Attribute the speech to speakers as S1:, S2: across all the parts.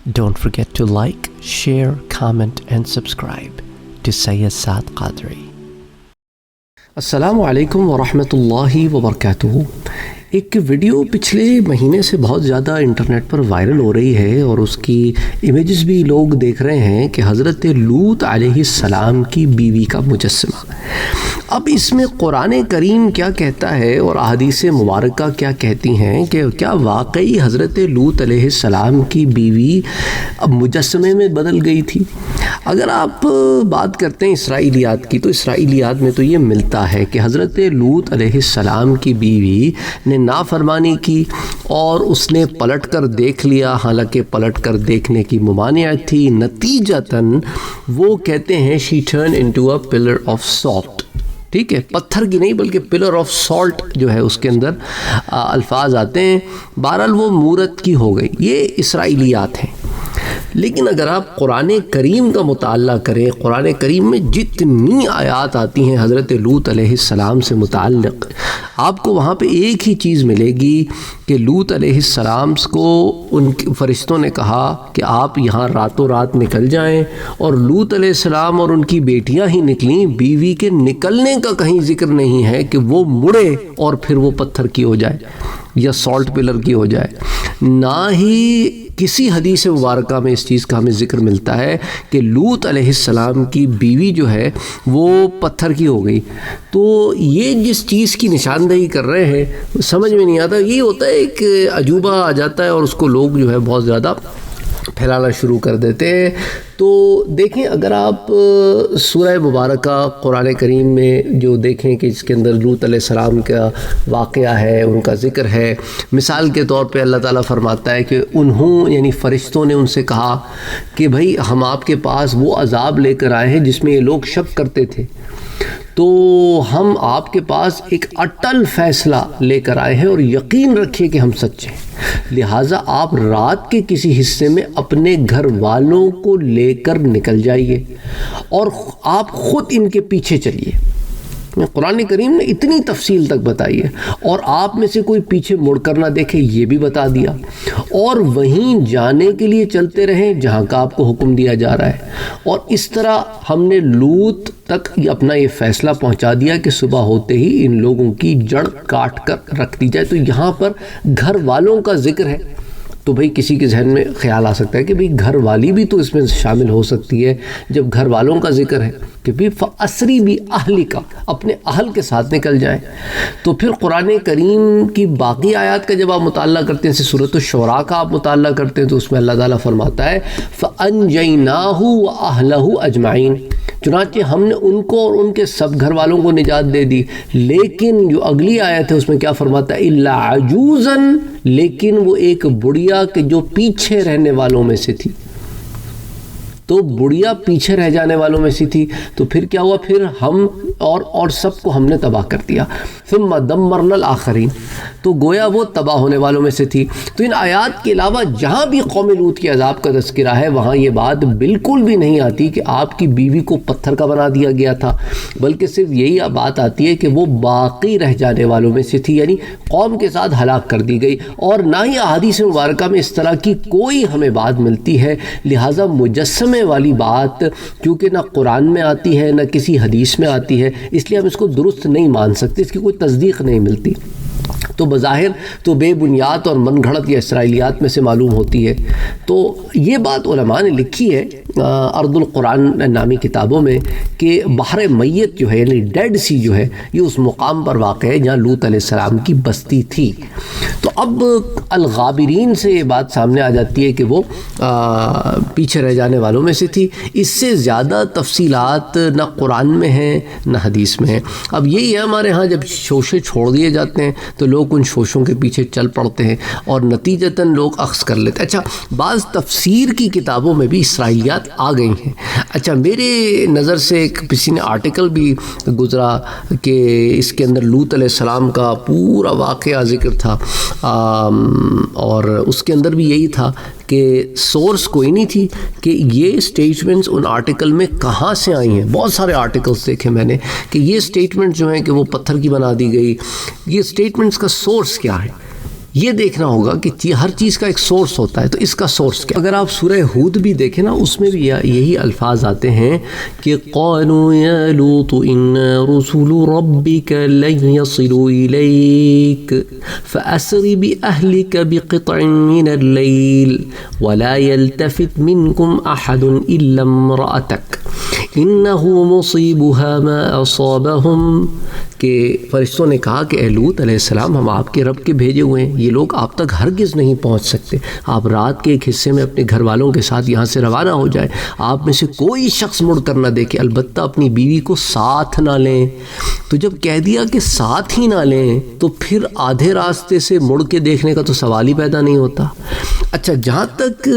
S1: Don't forget to like, share, comment and subscribe to Sayyid Saad Qadri.
S2: السلام علیکم ورحمۃ اللہ وبرکاتہ. ایک ویڈیو پچھلے مہینے سے بہت زیادہ انٹرنیٹ پر وائرل ہو رہی ہے اور اس کی امیجز بھی لوگ دیکھ رہے ہیں کہ حضرت لوط علیہ السلام کی بیوی کا مجسمہ. اب اس میں قرآن کریم کیا کہتا ہے اور احادیث مبارکہ کیا کہتی ہیں کہ کیا واقعی حضرت لوط علیہ السلام کی بیوی اب مجسمے میں بدل گئی تھی؟ اگر آپ بات کرتے ہیں اسرائیلیات کی تو اسرائیلیات میں تو یہ ملتا ہے کہ حضرت لوط علیہ السلام کی بیوی نے نافرمانی کی اور اس نے پلٹ کر دیکھ لیا، حالانکہ پلٹ کر دیکھنے کی ممانعت تھی. نتیجتاً وہ کہتے ہیں she turn into a pillar of salt. ٹھیک ہے، پتھر کی نہیں بلکہ پلر آف سالٹ جو ہے اس کے اندر الفاظ آتے ہیں. بہرحال وہ مورت کی ہو گئی. یہ اسرائیلیات ہیں. لیکن اگر آپ قرآن کریم کا مطالعہ کریں، قرآن کریم میں جتنی آیات آتی ہیں حضرت لوط علیہ السلام سے متعلق، آپ کو وہاں پہ ایک ہی چیز ملے گی کہ لوط علیہ السلام کو ان فرشتوں نے کہا کہ آپ یہاں راتوں رات نکل جائیں، اور لوط علیہ السلام اور ان کی بیٹیاں ہی نکلیں. بیوی کے نکلنے کا کہیں ذکر نہیں ہے کہ وہ مڑے اور پھر وہ پتھر کی ہو جائے یا سالٹ پلر کی ہو جائے. نہ ہی کسی حدیث مبارکہ میں اس چیز کا ہمیں ذکر ملتا ہے کہ لوط علیہ السلام کی بیوی جو ہے وہ پتھر کی ہو گئی. تو یہ جس چیز کی نشاندہی کر رہے ہیں سمجھ میں نہیں آتا. یہ ہوتا ہے ایک عجوبہ آ جاتا ہے اور اس کو لوگ جو ہے بہت زیادہ پھیلانا شروع کر دیتے ہیں. تو دیکھیں، اگر آپ سورہ مبارکہ قرآن کریم میں جو دیکھیں کہ اس کے اندر لوط علیہ السلام کا واقعہ ہے، ان کا ذکر ہے. مثال کے طور پہ اللہ تعالیٰ فرماتا ہے کہ انہوں یعنی فرشتوں نے ان سے کہا کہ بھائی ہم آپ کے پاس وہ عذاب لے کر آئے ہیں جس میں یہ لوگ شک کرتے تھے، تو ہم آپ کے پاس ایک اٹل فیصلہ لے کر آئے ہیں اور یقین رکھیے کہ ہم سچے ہیں. لہٰذا آپ رات کے کسی حصے میں اپنے گھر والوں کو لے کر نکل جائیے اور آپ خود ان کے پیچھے چلیے. قرآن کریم نے اتنی تفصیل تک بتائی ہے، اور آپ میں سے کوئی پیچھے مڑ کر نہ دیکھے یہ بھی بتا دیا، اور وہیں جانے کے لیے چلتے رہیں جہاں کا آپ کو حکم دیا جا رہا ہے. اور اس طرح ہم نے لوط تک اپنا یہ فیصلہ پہنچا دیا کہ صبح ہوتے ہی ان لوگوں کی جڑ کاٹ کر رکھ دی جائے. تو یہاں پر گھر والوں کا ذکر ہے. تو بھئی کسی کے ذہن میں خیال آ سکتا ہے کہ بھئی گھر والی بھی تو اس میں شامل ہو سکتی ہے. جب گھر والوں کا ذکر ہے کہ بھی فَأَسْرِ بِأَهْلِكَ، اپنے اہل کے ساتھ نکل جائیں. تو پھر قرآن کریم کی باقی آیات کا جب آپ مطالعہ کرتے ہیں، سورۃ الشعراء کا آپ مطالعہ کرتے ہیں، تو اس میں اللہ تعالیٰ فرماتا ہے فَأَنْجَيْنَاهُ وَأَهْلَهُ أَجْمَعِينَ، چنانچہ ہم نے ان کو اور ان کے سب گھر والوں کو نجات دے دی. لیکن جو اگلی آیت ہے اس میں کیا فرماتا ہے؟ إِلَّا عَجُوزًا، لیکن وہ ایک بڑھیا کہ جو پیچھے رہنے والوں میں سے تھی. تو بڑھیا پیچھے رہ جانے والوں میں سے تھی. تو پھر کیا ہوا؟ پھر ہم اور سب کو ہم نے تباہ کر دیا. ثم دمرنا الآخرین، تو گویا وہ تباہ ہونے والوں میں سے تھی. تو ان آیات کے علاوہ جہاں بھی قوم لوط کے عذاب کا تذکرہ ہے وہاں یہ بات بالکل بھی نہیں آتی کہ آپ کی بیوی کو پتھر کا بنا دیا گیا تھا، بلکہ صرف یہی بات آتی ہے کہ وہ باقی رہ جانے والوں میں سے تھی، یعنی قوم کے ساتھ ہلاک کر دی گئی. اور نہ ہی احادیث مبارکہ میں اس طرح کی کوئی ہمیں بات ملتی ہے. لہٰذا مجسمے والی بات کیونکہ نہ قرآن میں آتی ہے نہ کسی حدیث میں آتی ہے، اس لیے ہم اس کو درست نہیں مان سکتے، اس کی کوئی تصدیق نہیں ملتی. تو بظاہر تو بے بنیاد اور من گھڑت یا اسرائیلیات میں سے معلوم ہوتی ہے. تو یہ بات علماء نے لکھی ہے ارض القرآن نامی کتابوں میں کہ بحر میت جو ہے یعنی ڈیڈ سی جو ہے یہ اس مقام پر واقع ہے جہاں لوط علیہ السلام کی بستی تھی. تو اب الغابرین سے یہ بات سامنے آ جاتی ہے کہ وہ پیچھے رہ جانے والوں میں سے تھی. اس سے زیادہ تفصیلات نہ قرآن میں ہیں نہ حدیث میں ہیں. اب یہی ہے ہمارے ہاں جب شوشے چھوڑ دیے جاتے ہیں تو لوگ ان شوشوں کے پیچھے چل پڑتے ہیں اور نتیجتاً لوگ اخذ کر لیتے ہیں. اچھا، بعض تفسیر کی کتابوں میں بھی اسرائیلیات آ گئی ہیں. اچھا، میرے نظر سے کسی نے آرٹیکل بھی گزرا کہ اس کے اندر لوط علیہ السلام کا پورا واقعہ ذکر تھا، اور اس کے اندر بھی یہی تھا کہ سورس کوئی نہیں تھی کہ یہ سٹیٹمنٹس ان آرٹیکل میں کہاں سے آئی ہیں. بہت سارے آرٹیکلس دیکھے میں نے کہ یہ سٹیٹمنٹ جو ہیں کہ وہ پتھر کی بنا دی گئی. یہ سٹیٹمنٹس کا سورس کیا ہے؟ یہ دیکھنا ہوگا کہ ہر چیز کا ایک سورس ہوتا ہے، تو اس کا سورس کیا؟ اگر آپ سورہ ہود بھی دیکھیں نا، اس میں بھی یہی الفاظ آتے ہیں کہ قالوا یا لوط انا رسول ربک لن يصلوا الیک فاسر باہلک بقطع من اللیل ولا يلتفت منکم احد الا امرأتک انه مصیبها ما اصابهم، کہ فرشتوں نے کہا کہ اے لوط علیہ السلام، ہم آپ کے رب کے بھیجے ہوئے ہیں، یہ لوگ آپ تک ہرگز نہیں پہنچ سکتے، آپ رات کے ایک حصے میں اپنے گھر والوں کے ساتھ یہاں سے روانہ ہو جائیں، آپ میں سے کوئی شخص مڑ کر نہ دیکھے، البتہ اپنی بیوی کو ساتھ نہ لیں۔ تو جب کہہ دیا کہ ساتھ ہی نہ لیں تو پھر آدھے راستے سے مڑ کے دیکھنے کا تو سوال ہی پیدا نہیں ہوتا۔ اچھا، جہاں تک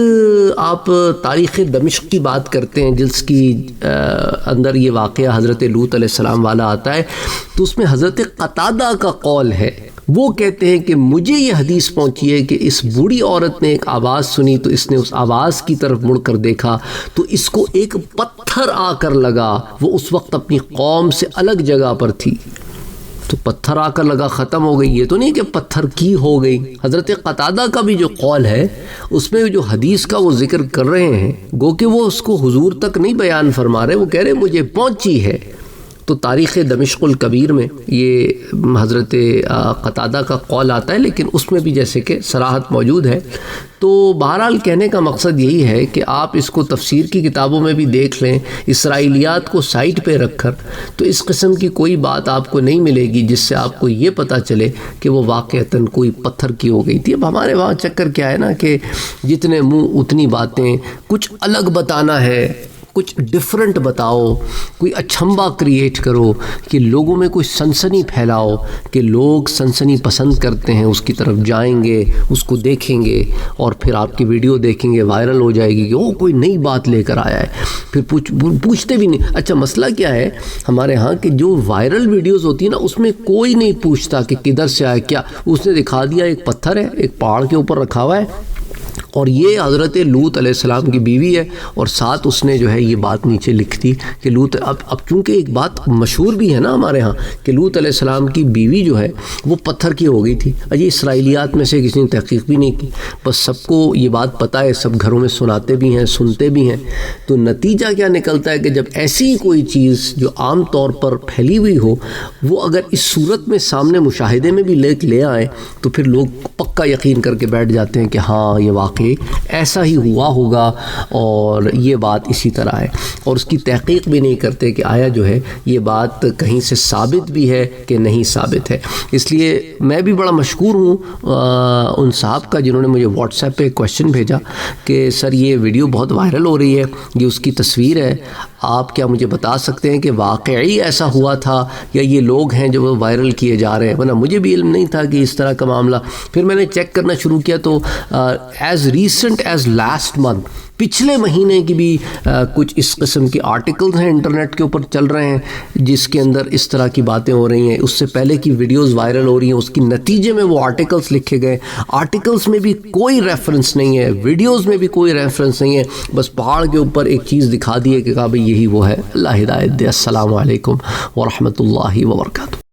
S2: آپ تاریخ دمشق کی بات کرتے ہیں جس کی اندر یہ واقعہ حضرت لوط علیہ السلام والا آتا ہے، تو اس میں حضرت قتادہ کا قول ہے، وہ کہتے ہیں کہ مجھے یہ حدیث پہنچی ہے کہ اس بوڑھی عورت نے ایک آواز سنی تو اس نے اس آواز کی طرف مڑ کر دیکھا تو اس کو ایک پتھر آ کر لگا، وہ اس وقت اپنی قوم سے الگ جگہ پر تھی، تو پتھر آ کر لگا، ختم ہو گئی، یہ تو نہیں کہ پتھر کی ہو گئی۔ حضرت قتادہ کا بھی جو قول ہے اس میں جو حدیث کا وہ ذکر کر رہے ہیں، گو کہ وہ اس کو حضور تک نہیں بیان فرما رہے، وہ کہہ رہے مجھے پہنچی ہے۔ تو تاریخ دمشق الکبیر میں یہ حضرت قتادہ کا قول آتا ہے، لیکن اس میں بھی جیسے کہ صراحت موجود ہے۔ تو بہرحال کہنے کا مقصد یہی ہے کہ آپ اس کو تفسیر کی کتابوں میں بھی دیکھ لیں، اسرائیلیات کو سائٹ پہ رکھ کر، تو اس قسم کی کوئی بات آپ کو نہیں ملے گی جس سے آپ کو یہ پتہ چلے کہ وہ واقعتاً کوئی پتھر کی ہو گئی تھی۔ اب ہمارے وہاں چکر کیا ہے نا کہ جتنے منہ اتنی باتیں، کچھ الگ بتانا ہے، کچھ ڈیفرنٹ بتاؤ، کوئی اچھمبا کریٹ کرو کہ لوگوں میں کوئی سنسنی پھیلاؤ کہ لوگ سنسنی پسند کرتے ہیں، اس کی طرف جائیں گے، اس کو دیکھیں گے اور پھر آپ کی ویڈیو دیکھیں گے، وائرل ہو جائے گی کہ وہ کوئی نئی بات لے کر آیا ہے، پھر پوچھتے بھی نہیں۔ اچھا، مسئلہ کیا ہے ہمارے ہاں کہ جو وائرل ویڈیوز ہوتی ہیں نا، اس میں کوئی نہیں پوچھتا کہ کدھر سے آیا، کیا اس نے دکھا دیا ایک پتھر ہے، ایک پہاڑ کے اوپر رکھا ہوا ہے اور یہ حضرت لوط علیہ السلام کی بیوی ہے، اور ساتھ اس نے جو ہے یہ بات نیچے لکھ دی کہ لوط، اب چونکہ ایک بات مشہور بھی ہے نا ہمارے ہاں کہ لوط علیہ السلام کی بیوی جو ہے وہ پتھر کی ہو گئی تھی۔ یہ اسرائیلیات میں سے کسی نے تحقیق بھی نہیں کی، بس سب کو یہ بات پتہ ہے، سب گھروں میں سناتے بھی ہیں، سنتے بھی ہیں۔ تو نتیجہ کیا نکلتا ہے کہ جب ایسی کوئی چیز جو عام طور پر پھیلی ہوئی ہو، وہ اگر اس صورت میں سامنے مشاہدے میں بھی لے آئیں تو پھر لوگ پکا یقین کر کے بیٹھ جاتے ہیں کہ ہاں یہ واقعی ایسا ہی ہوا ہوگا اور یہ بات اسی طرح ہے، اور اس کی تحقیق بھی نہیں کرتے کہ آیا جو ہے یہ بات کہیں سے ثابت بھی ہے کہ نہیں ثابت ہے۔ اس لیے میں بھی بڑا مشکور ہوں ان صاحب کا جنہوں نے مجھے واٹس ایپ پہ ایک کویشچن بھیجا کہ سر یہ ویڈیو بہت وائرل ہو رہی ہے، یہ اس کی تصویر ہے، آپ کیا مجھے بتا سکتے ہیں کہ واقعی ایسا ہوا تھا یا یہ لوگ ہیں جو وہ وائرل کیے جا رہے ہیں؟ ورنہ مجھے بھی علم نہیں تھا کہ اس طرح کا معاملہ۔ پھر میں نے چیک کرنا شروع کیا تو as recent as last month, پچھلے مہینے کی بھی کچھ اس قسم کے آرٹیکلز ہیں انٹرنیٹ کے اوپر چل رہے ہیں جس کے اندر اس طرح کی باتیں ہو رہی ہیں، اس سے پہلے کی ویڈیوز وائرل ہو رہی ہیں، اس کی نتیجے میں وہ آرٹیکلز لکھے گئے، آرٹیکلز میں بھی کوئی ریفرنس نہیں ہے، ویڈیوز میں بھی کوئی ریفرنس نہیں ہے، بس پہاڑ کے اوپر ایک چیز دکھا دی ہے کہ کہا بھئی یہی وہ ہے۔ اللہ ہدایت دے۔ السلام علیکم ورحمۃ اللہ وبرکاتہ۔